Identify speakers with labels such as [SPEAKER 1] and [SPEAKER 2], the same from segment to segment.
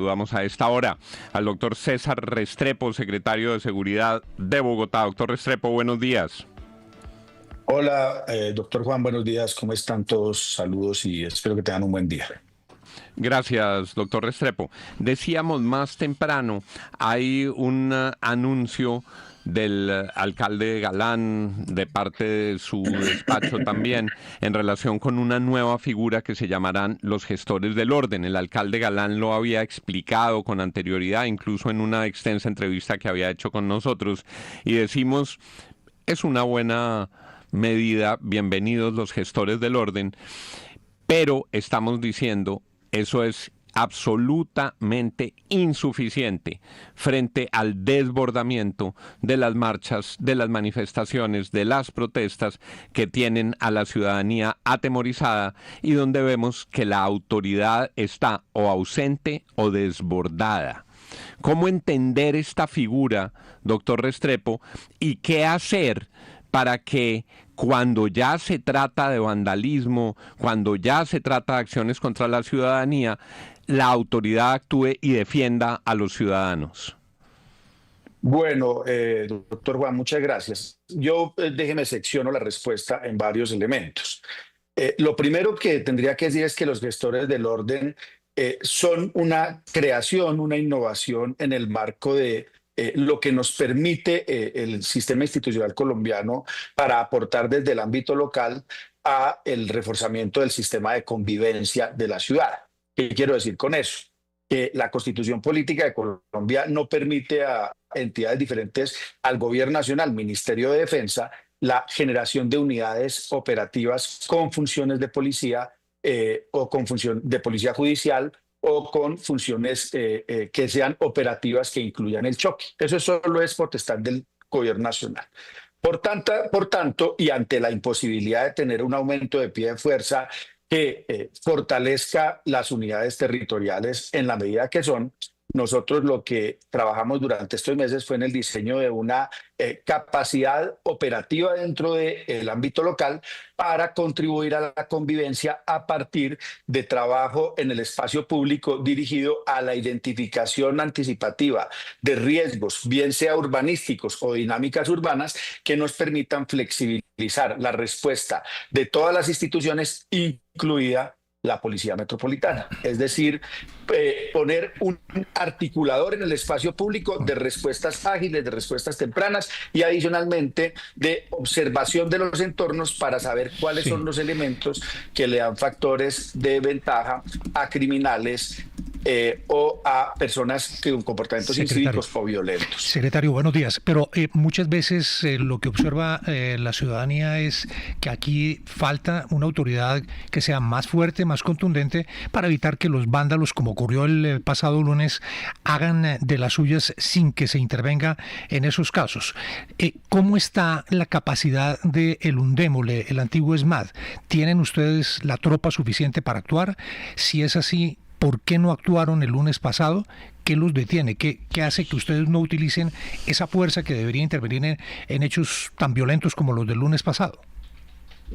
[SPEAKER 1] Saludamos a esta hora al doctor César Restrepo, secretario de Seguridad de Bogotá. Doctor Restrepo, buenos días.
[SPEAKER 2] Hola, doctor Juan, buenos días. ¿Cómo están todos? Saludos y espero que tengan un buen día.
[SPEAKER 1] Gracias, doctor Restrepo. Decíamos más temprano, hay un anuncio del alcalde Galán, de parte de su despacho también, en relación con una nueva figura que se llamarán los gestores del orden. El alcalde Galán lo había explicado con anterioridad, incluso en una extensa entrevista que había hecho con nosotros, y decimos, es una buena medida, bienvenidos los gestores del orden, pero estamos diciendo, eso es absolutamente insuficiente frente al desbordamiento de las marchas, de las manifestaciones, de las protestas que tienen a la ciudadanía atemorizada y donde vemos que la autoridad está o ausente o desbordada. ¿Cómo entender esta figura, doctor Restrepo, y qué hacer para que cuando ya se trata de vandalismo, cuando ya se trata de acciones contra la ciudadanía, la autoridad actúe y defienda a los ciudadanos?
[SPEAKER 2] Bueno, doctor Juan, muchas gracias. Yo déjeme secciono la respuesta en varios elementos. Lo primero que tendría que decir es que los gestores del orden son una creación, una innovación en el marco de lo que nos permite el sistema institucional colombiano para aportar desde el ámbito local a el reforzamiento del sistema de convivencia de la ciudad. ¿Qué quiero decir con eso? Que la Constitución Política de Colombia no permite a entidades diferentes al Gobierno Nacional, Ministerio de Defensa, la generación de unidades operativas con funciones de policía o con función de policía judicial o con funciones que sean operativas que incluyan el choque. Eso solo es potestad del Gobierno Nacional. Por tanto, y ante la imposibilidad de tener un aumento de pie de fuerza que fortalezca las unidades territoriales en la medida que son, nosotros lo que trabajamos durante estos meses fue en el diseño de una capacidad operativa dentro del ámbito local para contribuir a la convivencia a partir de trabajo en el espacio público dirigido a la identificación anticipativa de riesgos, bien sea urbanísticos o dinámicas urbanas, que nos permitan flexibilizar la respuesta de todas las instituciones, incluida la Policía Metropolitana. Es decir, poner un articulador en el espacio público de respuestas ágiles, de respuestas tempranas y adicionalmente de observación de los entornos para saber cuáles son los elementos que le dan factores de ventaja a criminales o a personas con comportamientos incívicos o violentos.
[SPEAKER 3] Secretario, buenos días. Pero muchas veces lo que observa la ciudadanía es que aquí falta una autoridad que sea más fuerte, más contundente, para evitar que los vándalos, como ocurrió el pasado lunes, hagan de las suyas sin que se intervenga en esos casos. ¿Cómo está la capacidad de el UNDEMOLE, el antiguo ESMAD? ¿Tienen ustedes la tropa suficiente para actuar? Si es así, ¿por qué no actuaron el lunes pasado? ¿Qué los detiene? ¿Qué hace que ustedes no utilicen esa fuerza que debería intervenir en hechos tan violentos como los del lunes pasado?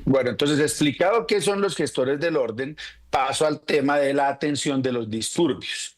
[SPEAKER 2] Bueno, entonces, explicado qué son los gestores del orden, paso al tema de la atención de los disturbios.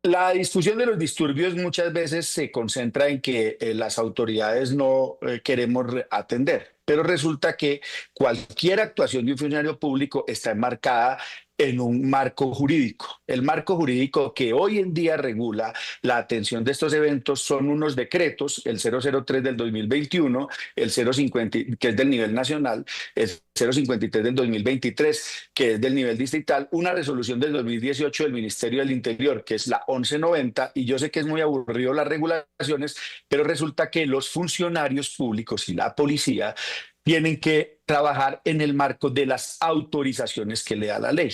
[SPEAKER 2] La discusión de los disturbios muchas veces se concentra en que las autoridades no queremos atender, pero resulta que cualquier actuación de un funcionario público está enmarcada en un marco jurídico. El marco jurídico que hoy en día regula la atención de estos eventos son unos decretos, el 003 del 2021, el 050, que es del nivel nacional, el 053 del 2023, que es del nivel distrital, una resolución del 2018 del Ministerio del Interior, que es la 1190, y yo sé que es muy aburrido las regulaciones, pero resulta que los funcionarios públicos y la policía tienen que trabajar en el marco de las autorizaciones que le da la ley.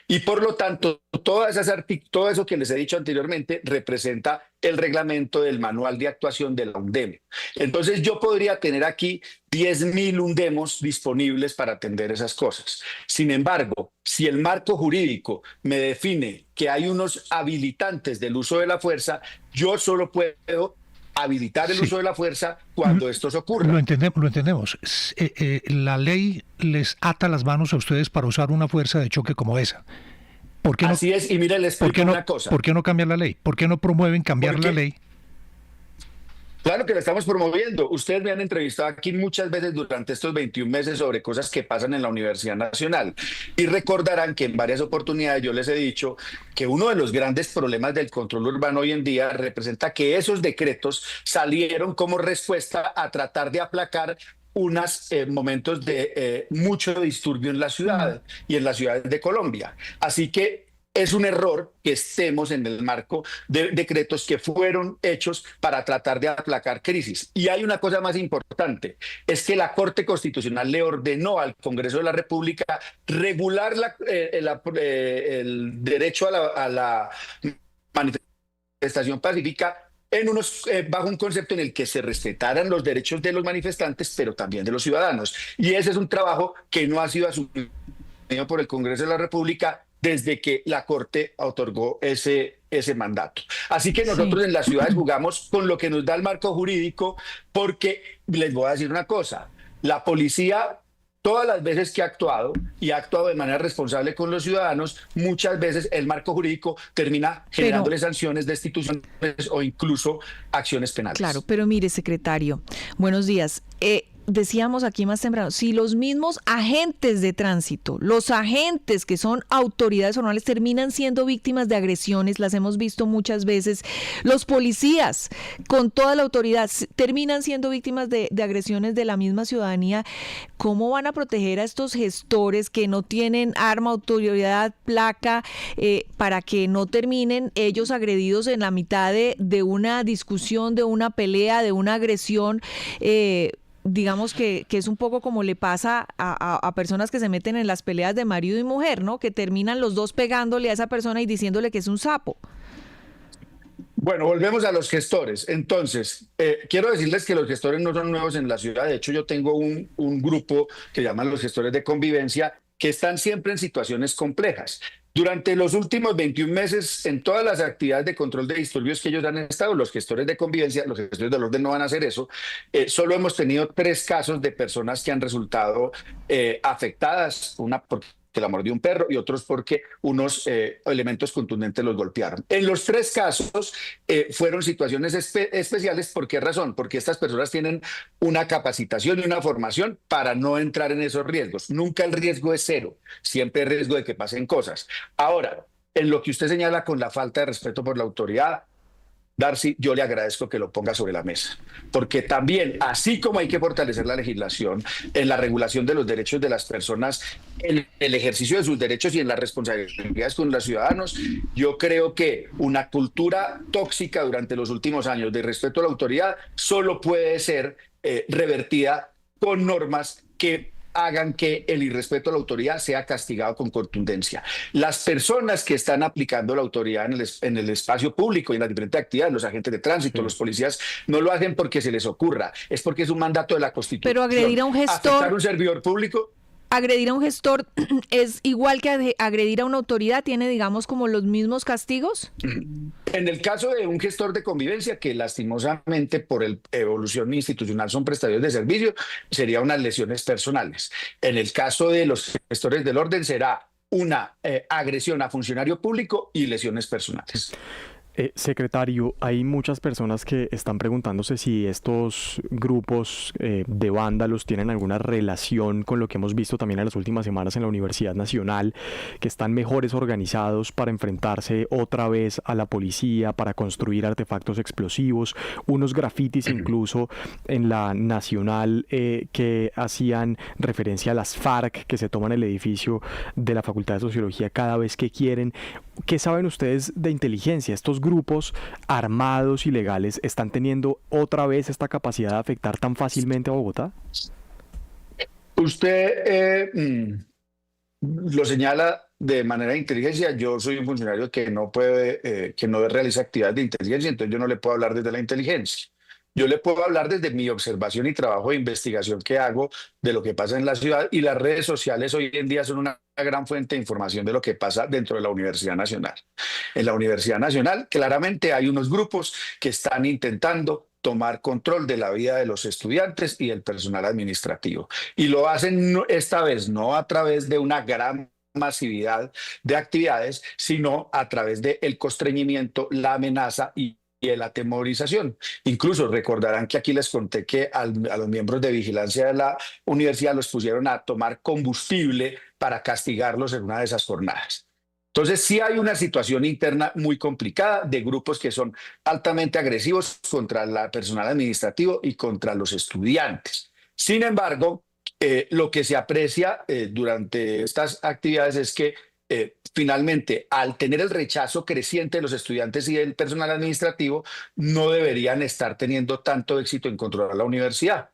[SPEAKER 2] Y por lo tanto, todo eso que les he dicho anteriormente representa el reglamento del manual de actuación de la UNDEM. Entonces yo podría tener aquí 10.000 UNDEMOS disponibles para atender esas cosas. Sin embargo, si el marco jurídico me define que hay unos habilitantes del uso de la fuerza, yo solo puedo habilitar el uso de la fuerza cuando estos ocurran.
[SPEAKER 3] Lo entendemos. La ley les ata las manos a ustedes para usar una fuerza de choque como esa. ¿Por qué no,
[SPEAKER 2] Así es, y mire, le explico una cosa.
[SPEAKER 3] por qué no cambian la ley? ¿Por qué no promueven cambiar la ley?
[SPEAKER 2] Claro que la estamos promoviendo. Ustedes me han entrevistado aquí muchas veces durante estos 21 meses sobre cosas que pasan en la Universidad Nacional. Y recordarán que en varias oportunidades yo les he dicho que uno de los grandes problemas del control urbano hoy en día representa que esos decretos salieron como respuesta a tratar de aplacar unos momentos de mucho disturbio en la ciudad y en las ciudades de Colombia. Así que es un error que estemos en el marco de decretos que fueron hechos para tratar de aplacar crisis. Y hay una cosa más importante, es que la Corte Constitucional le ordenó al Congreso de la República regular el derecho a la manifestación pacífica bajo un concepto en el que se respetaran los derechos de los manifestantes, pero también de los ciudadanos. Y ese es un trabajo que no ha sido asumido por el Congreso de la República desde que la Corte otorgó ese mandato. Así que nosotros en las ciudades jugamos con lo que nos da el marco jurídico, porque les voy a decir una cosa, la policía, todas las veces que ha actuado, y ha actuado de manera responsable con los ciudadanos, muchas veces el marco jurídico termina generándole sanciones, destituciones o incluso acciones penales.
[SPEAKER 4] Claro, pero mire, secretario, buenos días. Decíamos aquí más temprano, si los mismos agentes de tránsito, los agentes que son autoridades formales terminan siendo víctimas de agresiones, las hemos visto muchas veces, los policías con toda la autoridad terminan siendo víctimas de agresiones de la misma ciudadanía, ¿cómo van a proteger a estos gestores que no tienen arma, autoridad, placa, para que no terminen ellos agredidos en la mitad de una discusión, de una pelea, de una agresión? Digamos que es un poco como le pasa a personas que se meten en las peleas de marido y mujer, ¿no? Que terminan los dos pegándole a esa persona y diciéndole que es un sapo.
[SPEAKER 2] Bueno, volvemos a los gestores. Entonces, quiero decirles que los gestores no son nuevos en la ciudad. De hecho, yo tengo un grupo que llaman los gestores de convivencia, que están siempre en situaciones complejas. Durante los últimos 21 meses, en todas las actividades de control de disturbios que ellos han estado, los gestores de convivencia, los gestores del orden no van a hacer eso. Solo hemos tenido 3 casos de personas que han resultado afectadas, una porque la mordió un perro y otros porque unos elementos contundentes los golpearon. En los 3 casos fueron situaciones especiales. ¿Por qué razón? Porque estas personas tienen una capacitación y una formación para no entrar en esos riesgos. Nunca el riesgo es cero, siempre hay riesgo de que pasen cosas. Ahora, en lo que usted señala con la falta de respeto por la autoridad, Darcy, yo le agradezco que lo ponga sobre la mesa, porque también, así como hay que fortalecer la legislación en la regulación de los derechos de las personas, en el ejercicio de sus derechos y en las responsabilidades con los ciudadanos, yo creo que una cultura tóxica durante los últimos años de respeto a la autoridad solo puede ser revertida con normas que hagan que el irrespeto a la autoridad sea castigado con contundencia. Las personas que están aplicando la autoridad en el espacio público y en las diferentes actividades, los agentes de tránsito, los policías, no lo hacen porque se les ocurra, es porque es un mandato de la Constitución.
[SPEAKER 4] Pero agredir a un gestor,
[SPEAKER 2] afectar a un servidor público.
[SPEAKER 4] Agredir a un gestor es igual que agredir a una autoridad, tiene, digamos, como los mismos castigos.
[SPEAKER 2] En el caso de un gestor de convivencia, que lastimosamente por evolución institucional son prestadores de servicio, sería unas lesiones personales. En el caso de los gestores del orden será una agresión a funcionario público y lesiones personales.
[SPEAKER 5] Secretario, hay muchas personas que están preguntándose si estos grupos de vándalos tienen alguna relación con lo que hemos visto también en las últimas semanas en la Universidad Nacional, que están mejores organizados para enfrentarse otra vez a la policía, para construir artefactos explosivos, unos grafitis incluso en la Nacional que hacían referencia a las FARC, que se toman el edificio de la Facultad de Sociología cada vez que quieren. ¿Qué saben ustedes de inteligencia? ¿Estos grupos armados ilegales están teniendo otra vez esta capacidad de afectar tan fácilmente a Bogotá?
[SPEAKER 2] Usted lo señala de manera de inteligencia. Yo soy un funcionario que no realiza actividades de inteligencia, entonces yo no le puedo hablar desde la inteligencia. Yo le puedo hablar desde mi observación y trabajo de investigación que hago de lo que pasa en la ciudad, y las redes sociales hoy en día son una gran fuente de información de lo que pasa dentro de la Universidad Nacional. En la Universidad Nacional claramente hay unos grupos que están intentando tomar control de la vida de los estudiantes y del personal administrativo. Y lo hacen esta vez no a través de una gran masividad de actividades, sino a través del constreñimiento, la amenaza y la atemorización. Incluso recordarán que aquí les conté que a los miembros de vigilancia de la universidad los pusieron a tomar combustible para castigarlos en una de esas jornadas. Entonces, sí hay una situación interna muy complicada de grupos que son altamente agresivos contra el personal administrativo y contra los estudiantes. Sin embargo, lo que se aprecia durante estas actividades es que finalmente, al tener el rechazo creciente de los estudiantes y del personal administrativo, no deberían estar teniendo tanto éxito en controlar la universidad.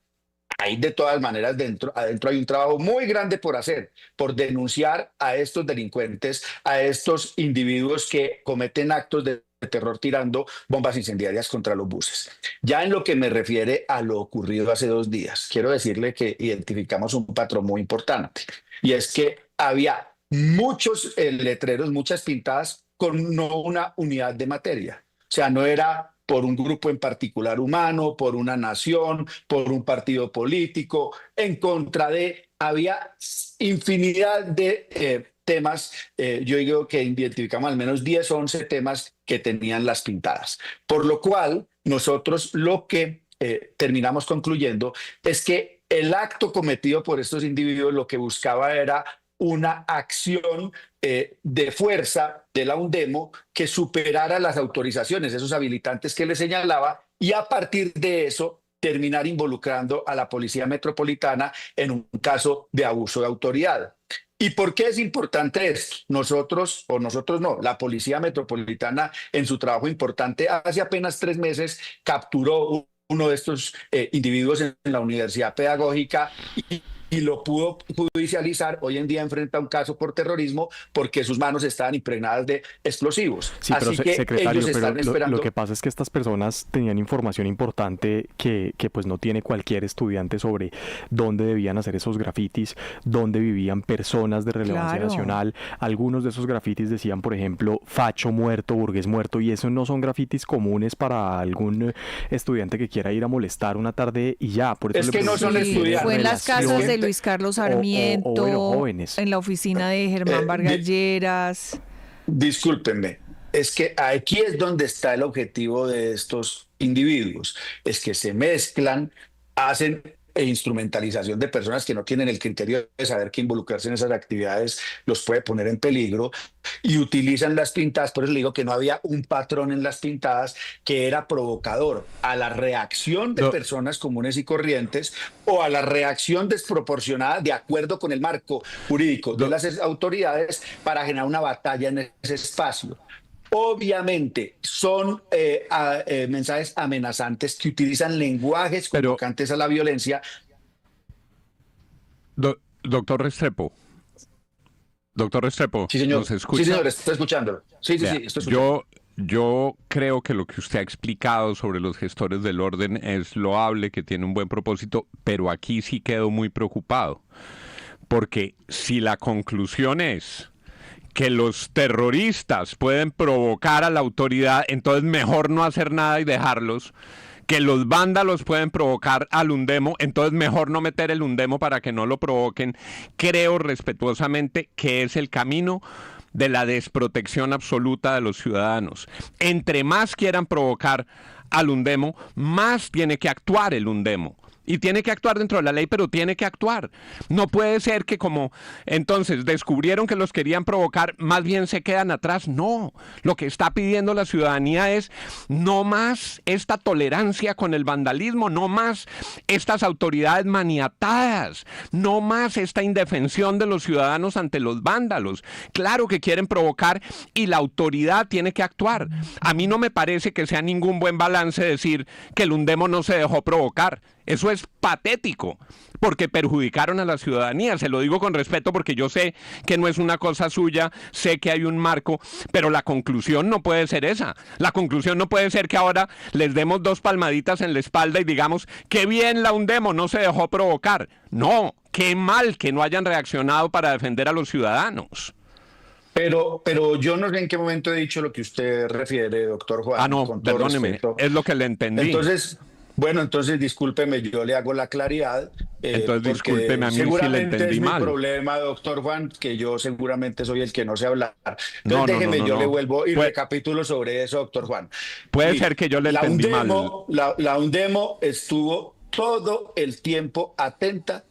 [SPEAKER 2] Hay de todas maneras adentro hay un trabajo muy grande por hacer, por denunciar a estos delincuentes, a estos individuos que cometen actos de terror tirando bombas incendiarias contra los buses. Ya en lo que me refiere a lo ocurrido hace 2 días, quiero decirle que identificamos un patrón muy importante, y es que había muchos letreros, muchas pintadas con no una unidad de materia. O sea, no era por un grupo en particular humano, por una nación, por un partido político, en contra de, había infinidad de temas, yo digo que identificamos al menos 10 o 11 temas que tenían las pintadas. Por lo cual, nosotros lo que terminamos concluyendo es que el acto cometido por estos individuos lo que buscaba era una acción de fuerza de la UNDEMO que superara las autorizaciones, esos habilitantes que le señalaba, y a partir de eso terminar involucrando a la Policía Metropolitana en un caso de abuso de autoridad. ¿Y por qué es importante esto? Nosotros no, la Policía Metropolitana en su trabajo importante hace apenas 3 meses capturó uno de estos individuos en la Universidad Pedagógica y lo pudo judicializar. Hoy en día enfrenta un caso por terrorismo porque sus manos estaban impregnadas de explosivos.
[SPEAKER 5] Sí,
[SPEAKER 2] Así
[SPEAKER 5] pero
[SPEAKER 2] que
[SPEAKER 5] secretario,
[SPEAKER 2] ellos están esperando.
[SPEAKER 5] lo que pasa es que estas personas tenían información importante que pues no tiene cualquier estudiante sobre dónde debían hacer esos grafitis, dónde vivían personas de relevancia nacional. Algunos de esos grafitis decían, por ejemplo, facho muerto, burgués muerto, y eso no son grafitis comunes para algún estudiante que quiera ir a molestar una tarde y ya. Por eso
[SPEAKER 2] es que no son estudiantes.
[SPEAKER 4] Fue en las casas de Luis Carlos Sarmiento,
[SPEAKER 5] o jóvenes.
[SPEAKER 4] En la oficina de Germán Vargas Lleras.
[SPEAKER 2] Discúlpenme, es que aquí es donde está el objetivo de estos individuos, es que se mezclan, hacen instrumentalización de personas que no tienen el criterio de saber que involucrarse en esas actividades los puede poner en peligro, y utilizan las pintadas. Por eso le digo que no había un patrón en las pintadas que era provocador a la reacción de personas comunes y corrientes o a la reacción desproporcionada de acuerdo con el marco jurídico de las autoridades para generar una batalla en ese espacio. Obviamente son mensajes amenazantes que utilizan lenguajes convocantes a la violencia.
[SPEAKER 1] Doctor Restrepo. Doctor Restrepo,
[SPEAKER 2] sí, señor.
[SPEAKER 1] ¿nos escucha?
[SPEAKER 2] Sí, señor, estoy escuchándolo. Sí,
[SPEAKER 1] Vea,
[SPEAKER 2] estoy escuchando.
[SPEAKER 1] Yo creo que lo que usted ha explicado sobre los gestores del orden es loable, que tiene un buen propósito, pero aquí sí quedo muy preocupado. Porque si la conclusión es que los terroristas pueden provocar a la autoridad, entonces mejor no hacer nada y dejarlos. Que los vándalos pueden provocar al UNDEMO, entonces mejor no meter el UNDEMO para que no lo provoquen. Creo respetuosamente que es el camino de la desprotección absoluta de los ciudadanos. Entre más quieran provocar al UNDEMO, más tiene que actuar el UNDEMO. Y tiene que actuar dentro de la ley, pero tiene que actuar. No puede ser que como entonces descubrieron que los querían provocar, más bien se quedan atrás. No, lo que está pidiendo la ciudadanía es no más esta tolerancia con el vandalismo, no más estas autoridades maniatadas, no más esta indefensión de los ciudadanos ante los vándalos. Claro que quieren provocar y la autoridad tiene que actuar. A mí no me parece que sea ningún buen balance decir que el UNDEMO no se dejó provocar. Eso es patético, porque perjudicaron a la ciudadanía. Se lo digo con respeto porque yo sé que no es una cosa suya, sé que hay un marco, pero la conclusión no puede ser esa. La conclusión no puede ser que ahora les demos 2 palmaditas en la espalda y digamos, qué bien la UNDEMO, no se dejó provocar. No, qué mal que no hayan reaccionado para defender a los ciudadanos.
[SPEAKER 2] Pero yo no sé en qué momento he dicho lo que usted refiere, doctor Juan.
[SPEAKER 1] No, perdóneme, es lo que le entendí.
[SPEAKER 2] Bueno, entonces discúlpeme, yo le hago la claridad.
[SPEAKER 1] Entonces
[SPEAKER 2] Porque
[SPEAKER 1] discúlpeme a mí si le
[SPEAKER 2] seguramente
[SPEAKER 1] entendí
[SPEAKER 2] es mi
[SPEAKER 1] mal.
[SPEAKER 2] problema, doctor Juan, que yo seguramente soy el que no sé hablar. Entonces
[SPEAKER 1] No,
[SPEAKER 2] déjeme, yo le
[SPEAKER 1] no.
[SPEAKER 2] vuelvo y
[SPEAKER 1] Puede,
[SPEAKER 2] recapitulo sobre eso, doctor Juan.
[SPEAKER 1] puede
[SPEAKER 2] Mire,
[SPEAKER 1] ser que yo le
[SPEAKER 2] la
[SPEAKER 1] entendí mal.
[SPEAKER 2] UNDEMO, la UNDEMO estuvo todo el tiempo atenta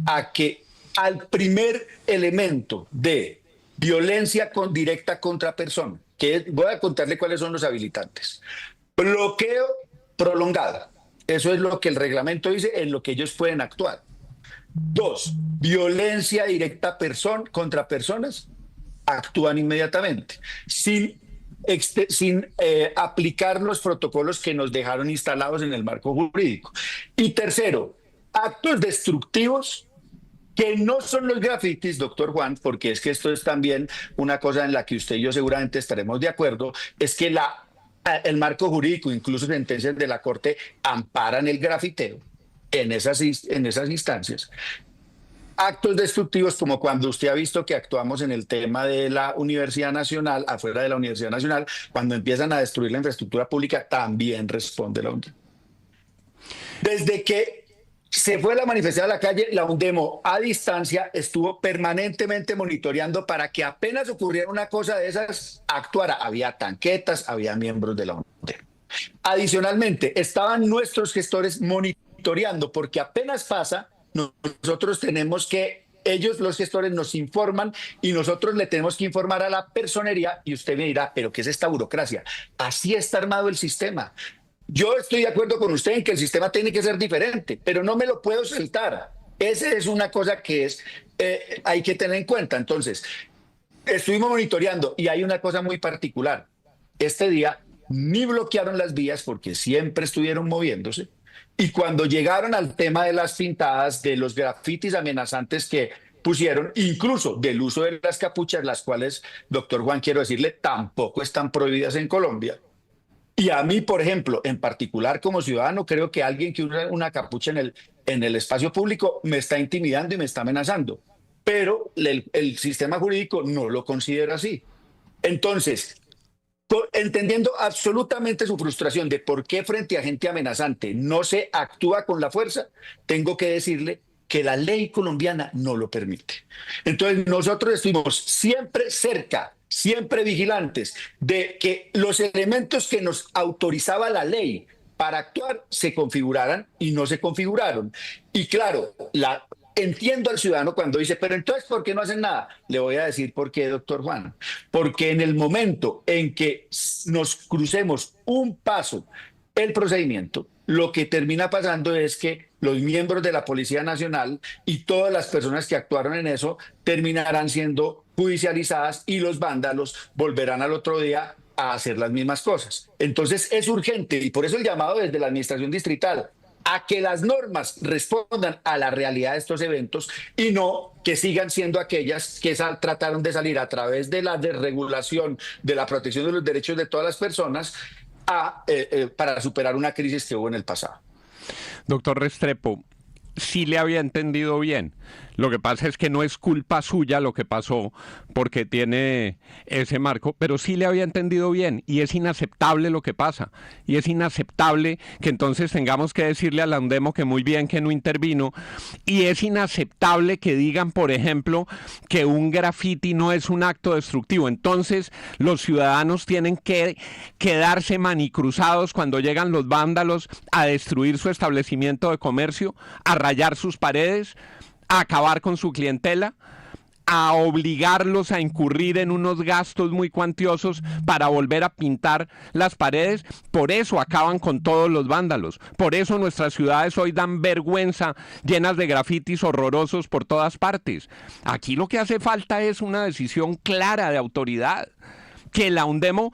[SPEAKER 2] a que al primer elemento de violencia directa contra persona, voy a contarle cuáles son los habilitantes. Bloqueo prolongado. Eso es lo que el reglamento dice, en lo que ellos pueden actuar. 2, violencia directa contra personas, actúan inmediatamente, sin aplicar los protocolos que nos dejaron instalados en el marco jurídico. Y tercero, actos destructivos que no son los grafitis, doctor Juan, porque es que esto es también una cosa en la que usted y yo seguramente estaremos de acuerdo, es que el marco jurídico, incluso sentencias de la Corte, amparan el grafiteo en esas instancias. Actos destructivos, como cuando usted ha visto que actuamos en el tema de la Universidad Nacional, afuera de la Universidad Nacional, cuando empiezan a destruir la infraestructura pública, también responde la UNDEMO. Desde que se fue la manifestación a la calle, la UNDEMO a distancia estuvo permanentemente monitoreando para que apenas ocurriera una cosa de esas, actuara. Había tanquetas, había miembros de la UNDEMO. Adicionalmente, estaban nuestros gestores monitoreando, porque apenas pasa, nosotros tenemos que, ellos los gestores nos informan y nosotros le tenemos que informar a la personería, y usted me dirá, ¿pero qué es esta burocracia? Así está armado el sistema. Yo estoy de acuerdo con usted en que el sistema tiene que ser diferente, pero no me lo puedo saltar. Esa es una cosa que hay que tener en cuenta. Entonces, estuvimos monitoreando y hay una cosa muy particular. Este día ni bloquearon las vías porque siempre estuvieron moviéndose. Y cuando llegaron al tema de las pintadas, de los grafitis amenazantes que pusieron, incluso del uso de las capuchas, las cuales, doctor Juan, quiero decirle, tampoco están prohibidas en Colombia. Y a mí, por ejemplo, en particular como ciudadano, creo que alguien que usa una capucha en el espacio público me está intimidando y me está amenazando. Pero el sistema jurídico no lo considera así. Entonces, entendiendo absolutamente su frustración de por qué frente a gente amenazante no se actúa con la fuerza, tengo que decirle que la ley colombiana no lo permite. Entonces, nosotros estuvimos siempre cerca, siempre vigilantes de que los elementos que nos autorizaba la ley para actuar se configuraran y no se configuraron. Y claro, entiendo al ciudadano cuando dice, pero entonces, ¿por qué no hacen nada? Le voy a decir por qué, doctor Juan. Porque en el momento en que nos crucemos un paso el procedimiento, lo que termina pasando es que los miembros de la Policía Nacional y todas las personas que actuaron en eso terminarán siendo judicializadas y los vándalos volverán al otro día a hacer las mismas cosas. Entonces es urgente y por eso el llamado desde la Administración Distrital a que las normas respondan a la realidad de estos eventos y no que sigan siendo aquellas que trataron de salir a través de la desregulación, de la protección de los derechos de todas las personas para superar una crisis que hubo en el pasado.
[SPEAKER 1] Doctor Restrepo, sí le había entendido bien. Lo que pasa es que no es culpa suya lo que pasó porque tiene ese marco, pero sí le había entendido bien y es inaceptable lo que pasa. Y es inaceptable que entonces tengamos que decirle a la UNDEMO que muy bien que no intervino. Y es inaceptable que digan, por ejemplo, que un grafiti no es un acto destructivo. Entonces los ciudadanos tienen que quedarse manicruzados cuando llegan los vándalos a destruir su establecimiento de comercio, a rayar sus paredes, a acabar con su clientela, a obligarlos a incurrir en unos gastos muy cuantiosos para volver a pintar las paredes. Por eso acaban con todos los vándalos. Por eso nuestras ciudades hoy dan vergüenza, llenas de grafitis horrorosos por todas partes. Aquí lo que hace falta es una decisión clara de autoridad. Que la UNDEMO,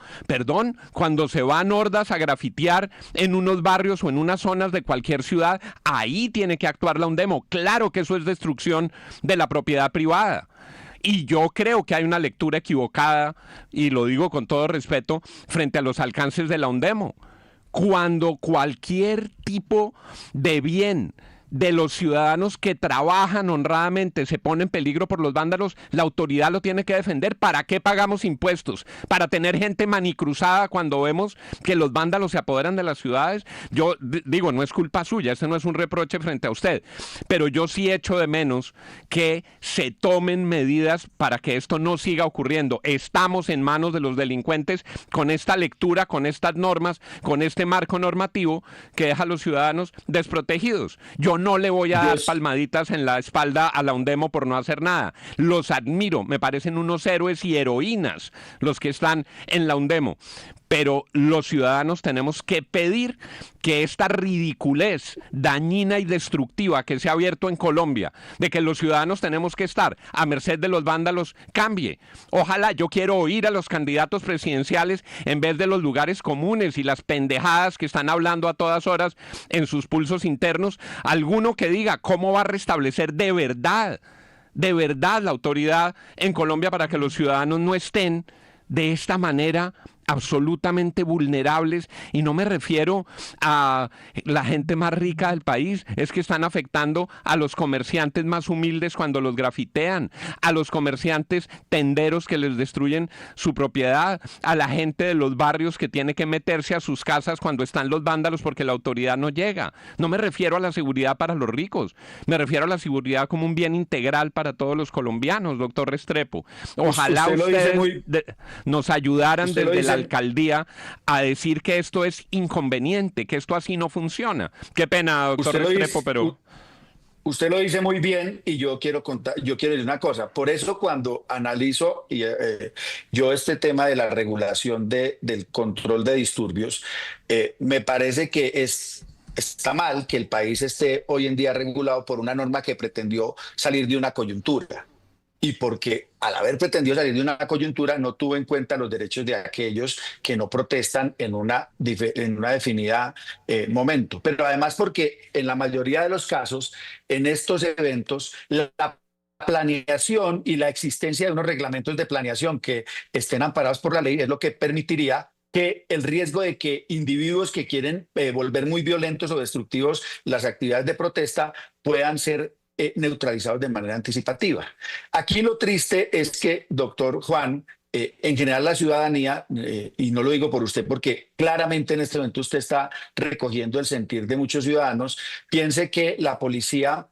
[SPEAKER 1] cuando se van hordas a grafitear en unos barrios o en unas zonas de cualquier ciudad, ahí tiene que actuar la UNDEMO. Claro que eso es destrucción de la propiedad privada. Y yo creo que hay una lectura equivocada, y lo digo con todo respeto, frente a los alcances de la UNDEMO. Cuando cualquier tipo de bien de los ciudadanos que trabajan honradamente se pone en peligro por los vándalos, la autoridad lo tiene que defender. ¿Para qué pagamos impuestos? ¿Para tener gente manicruzada cuando vemos que los vándalos se apoderan de las ciudades? Yo digo, no es culpa suya, ese no es un reproche frente a usted, pero yo sí echo de menos que se tomen medidas para que esto no siga ocurriendo. Estamos en manos de los delincuentes con esta lectura, con estas normas, con este marco normativo que deja a los ciudadanos desprotegidos. Yo no le voy a dar palmaditas en la espalda a la Undemo por no hacer nada. Los admiro, me parecen unos héroes y heroínas los que están en la Undemo. Pero los ciudadanos tenemos que pedir que esta ridiculez dañina y destructiva que se ha abierto en Colombia, de que los ciudadanos tenemos que estar a merced de los vándalos, cambie. Ojalá, yo quiero oír a los candidatos presidenciales en vez de los lugares comunes y las pendejadas que están hablando a todas horas en sus pulsos internos, alguno que diga cómo va a restablecer de verdad la autoridad en Colombia para que los ciudadanos no estén de esta manera absolutamente vulnerables, y no me refiero a la gente más rica del país, es que están afectando a los comerciantes más humildes cuando los grafitean, a los comerciantes tenderos que les destruyen su propiedad, a la gente de los barrios que tiene que meterse a sus casas cuando están los vándalos porque la autoridad no llega. No me refiero a la seguridad para los ricos, me refiero a la seguridad como un bien integral para todos los colombianos, doctor Restrepo. Ojalá ustedes nos ayudaran desde la alcaldía a decir que esto es inconveniente, que esto así no funciona. Qué pena, doctor Restrepo, pero...
[SPEAKER 2] Usted lo dice muy bien y yo quiero decir una cosa. Por eso cuando analizo yo este tema de la regulación del control de disturbios, me parece que está mal que el país esté hoy en día regulado por una norma que pretendió salir de una coyuntura. Y porque al haber pretendido salir de una coyuntura no tuvo en cuenta los derechos de aquellos que no protestan en una definida momento. Pero además porque en la mayoría de los casos, en estos eventos, la planeación y la existencia de unos reglamentos de planeación que estén amparados por la ley es lo que permitiría que el riesgo de que individuos que quieren volver muy violentos o destructivos las actividades de protesta puedan ser neutralizados de manera anticipativa. Aquí lo triste es que, doctor Juan, en general la ciudadanía, y no lo digo por usted porque claramente en este momento usted está recogiendo el sentir de muchos ciudadanos, piense que la policía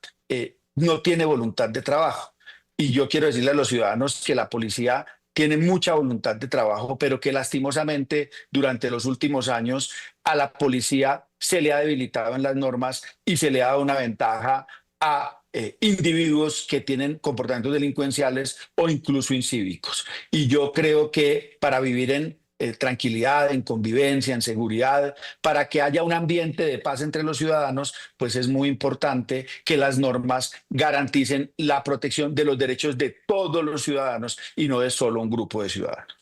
[SPEAKER 2] no tiene voluntad de trabajo. Y yo quiero decirle a los ciudadanos que la policía tiene mucha voluntad de trabajo, pero que lastimosamente durante los últimos años a la policía se le ha debilitado en las normas y se le ha dado una ventaja a individuos que tienen comportamientos delincuenciales o incluso incívicos. Y yo creo que para vivir en tranquilidad, en convivencia, en seguridad, para que haya un ambiente de paz entre los ciudadanos, pues es muy importante que las normas garanticen la protección de los derechos de todos los ciudadanos y no de solo un grupo de ciudadanos.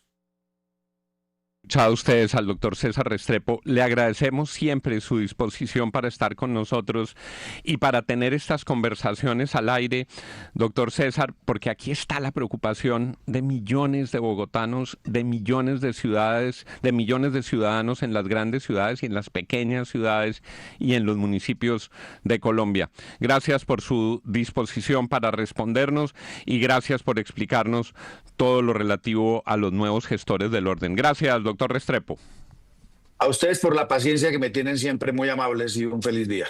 [SPEAKER 1] A ustedes, al doctor César Restrepo, le agradecemos siempre su disposición para estar con nosotros y para tener estas conversaciones al aire, doctor César, porque aquí está la preocupación de millones de bogotanos, de millones de ciudades, de millones de ciudadanos en las grandes ciudades y en las pequeñas ciudades y en los municipios de Colombia. Gracias por su disposición para respondernos y gracias por explicarnos todo lo relativo a los nuevos gestores del orden. Gracias, doctor Restrepo.
[SPEAKER 2] A ustedes por la paciencia que me tienen siempre muy amables y un feliz día.